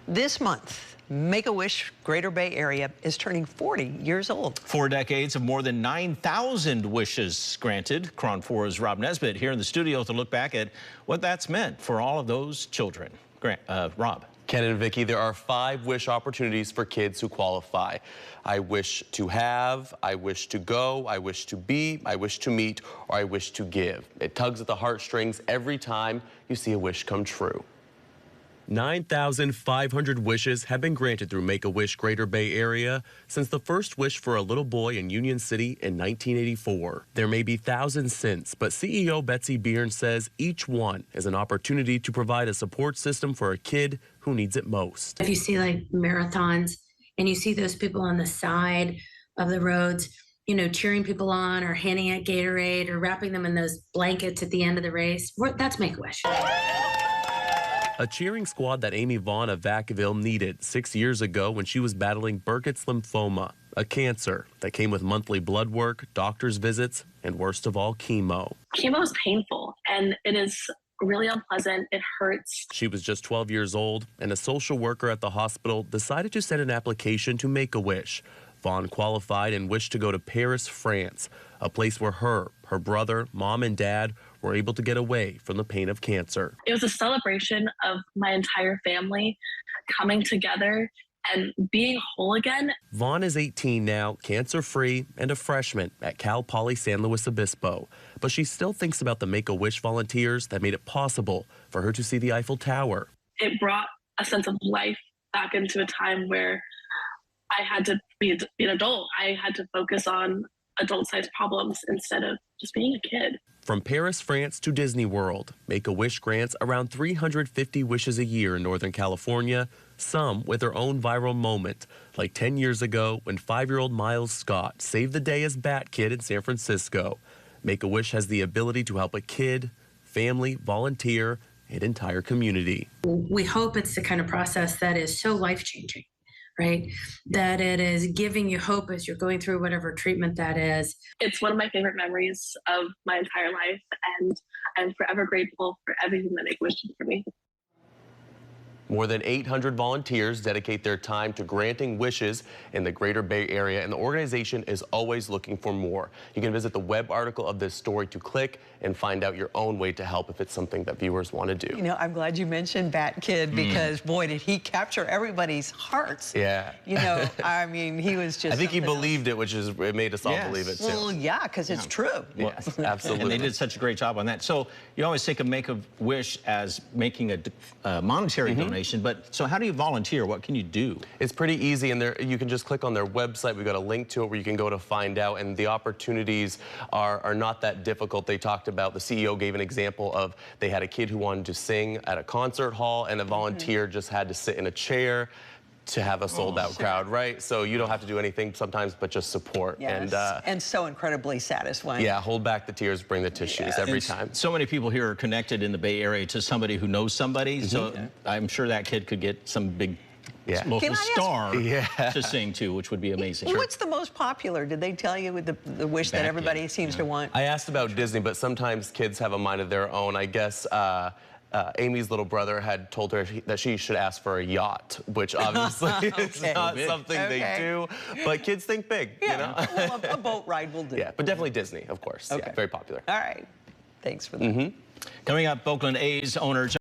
This month, Make-A-Wish Greater Bay Area is turning 40 years old. 4 decades of more than 9,000 wishes granted. KRON 4's Rob Nesbitt here in the studio to look back at what that's meant for all of those children. Rob. Ken and Vicki, there are 5 wish opportunities for kids who qualify. I wish to have, I wish to go, I wish to be, I wish to meet, or I wish to give. It tugs at the heartstrings every time you see a wish come true. 9,500 wishes have been granted through Make-A-Wish Greater Bay Area since the first wish for a little boy in Union City in 1984. There may be thousands since, but CEO Betsy Byrne says each one is an opportunity to provide a support system for a kid who needs it most. If you see like marathons and you see those people on the side of the roads, you know, cheering people on or handing out Gatorade or wrapping them in those blankets at the end of the race, that's Make-A-Wish. A cheering squad that Amy Vaughn of Vacaville needed 6 years ago when she was battling Burkitt's lymphoma, a cancer that came with monthly blood work, doctor's visits, and worst of all, chemo. Chemo is painful, and it is really unpleasant. It hurts. She was just 12 years old, and a social worker at the hospital decided to send an application to Make-A-Wish. Vaughn qualified and wished to go to Paris, France, a place where her brother, mom, and dad were able to get away from the pain of cancer. It was a celebration of my entire family coming together and being whole again. Vaughn is 18 now, cancer-free, and a freshman at Cal Poly San Luis Obispo. But she still thinks about the Make-A-Wish volunteers that made it possible for her to see the Eiffel Tower. It brought a sense of life back into a time where I had to be an adult. I had to focus on adult-sized problems instead of just being a kid. From Paris, France to Disney World, Make-A-Wish grants around 350 wishes a year in Northern California, some with their own viral moment, like 10 years ago when 5-year-old Miles Scott saved the day as Bat Kid in San Francisco. Make-A-Wish has the ability to help a kid, family, volunteer, and entire community. We hope it's the kind of process that is so life-changing, right? That it is giving you hope as you're going through whatever treatment that is. It's one of my favorite memories of my entire life, and I'm forever grateful for everything that Make-A-Wish did for me. More than 800 volunteers dedicate their time to granting wishes in the Greater Bay Area, and the organization is always looking for more. You can visit the web article of this story to click and find out your own way to help if it's something that viewers want to do. You know, I'm glad you mentioned Bat Kid because, boy, did he capture everybody's hearts. Yeah. You know, I mean, he was just I think he believed else. it made us all believe it, too. Well, yeah, because it's true. Yes, absolutely. And they did such a great job on that. So you always think of Make-A-Wish as making a monetary donation, but so how do you volunteer? What can you do? It's pretty easy, and you can just click on their website. We've got a link to it where you can go to find out, and the opportunities are not that difficult. They talked about, the CEO gave an example of they had a kid who wanted to sing at a concert hall, and a volunteer just had to sit in a chair to have a sold-out crowd, right? So you don't have to do anything sometimes but just support. Yes. And so incredibly satisfying. Yeah, hold back the tears, bring the tissues every time. So many people here are connected in the Bay Area to somebody who knows somebody, so I'm sure that kid could get some big local star to sing to, which would be amazing. What's the most popular? Did they tell you with the wish that everybody seems to want? I asked about Disney, but sometimes kids have a mind of their own. I guess Amy's little brother had told her that she should ask for a yacht, which obviously is not something they do. But kids think big, you know? Well, a boat ride will do. Yeah, but definitely Disney, of course. Yeah, very popular. All right. Thanks for that. Coming up, Oakland A's owner